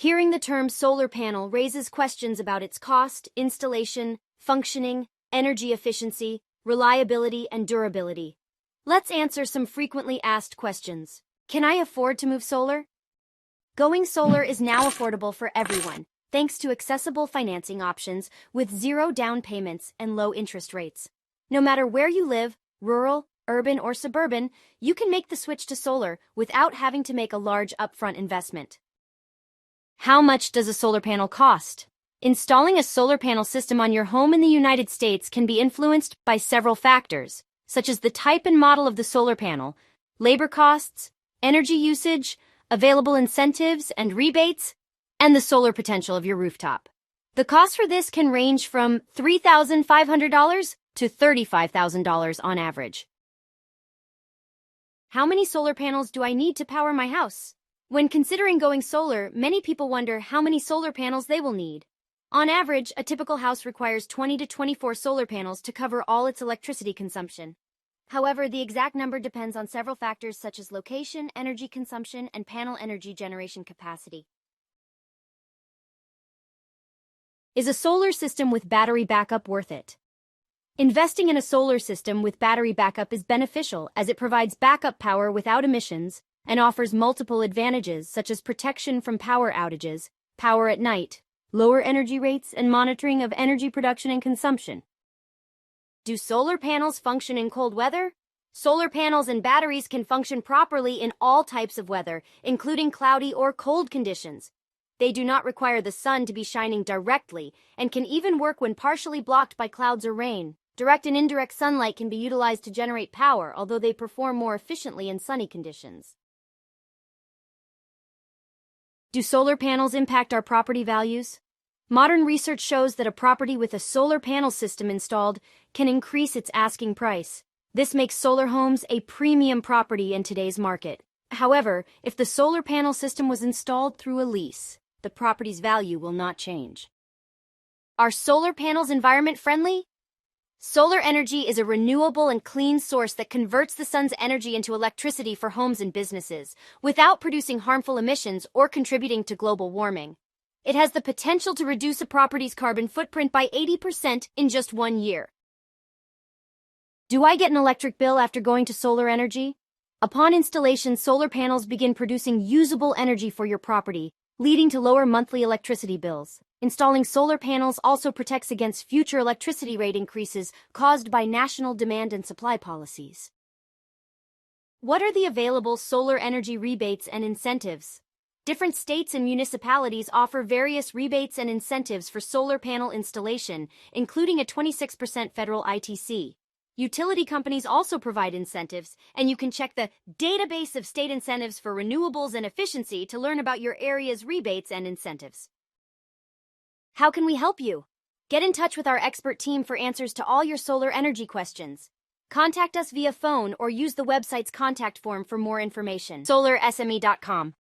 Hearing the term solar panel raises questions about its cost, installation, functioning, energy efficiency, reliability, and durability. Let's answer some frequently asked questions. Can I afford to move solar? Going solar is now affordable for everyone, thanks to accessible financing options with zero down payments and low interest rates. No matter where you live, rural, urban, or suburban, you can make the switch to solar without having to make a large upfront investment. How much does a solar panel cost? Installing a solar panel system on your home in the United States can be influenced by several factors, such as the type and model of the solar panel, labor costs, energy usage, available incentives and rebates, and the solar potential of your rooftop. The cost for this can range from $3,500 to $35,000 on average. How many solar panels do I need to power my house? When considering going solar, many people wonder how many solar panels they will need. On average, a typical house requires 20 to 24 solar panels to cover all its electricity consumption. However, the exact number depends on several factors such as location, energy consumption, and panel energy generation capacity. Is a solar system with battery backup worth it? Investing in a solar system with battery backup is beneficial as it provides backup power without emissions and offers multiple advantages such as protection from power outages, power at night, lower energy rates, and monitoring of energy production and consumption. Do solar panels function in cold weather? Solar panels and batteries can function properly in all types of weather, including cloudy or cold conditions. They do not require the sun to be shining directly and can even work when partially blocked by clouds or rain. Direct and indirect sunlight can be utilized to generate power, although they perform more efficiently in sunny conditions. Do solar panels impact our property values? Modern research shows that a property with a solar panel system installed can increase its asking price. This makes solar homes a premium property in today's market. However, if the solar panel system was installed through a lease, the property's value will not change. Are solar panels environment friendly? Solar energy is a renewable and clean source that converts the sun's energy into electricity for homes and businesses, without producing harmful emissions or contributing to global warming. It has the potential to reduce a property's carbon footprint by 80% in just 1 year. Do I get an electric bill after going to solar energy? Upon installation, solar panels begin producing usable energy for your property, leading to lower monthly electricity bills. Installing solar panels also protects against future electricity rate increases caused by national demand and supply policies. What are the available solar energy rebates and incentives? Different states and municipalities offer various rebates and incentives for solar panel installation, including a 26% federal ITC. Utility companies also provide incentives, and you can check the database of state incentives for renewables and efficiency to learn about your area's rebates and incentives. How can we help you? Get in touch with our expert team for answers to all your solar energy questions. Contact us via phone or use the website's contact form for more information. SolarSME.com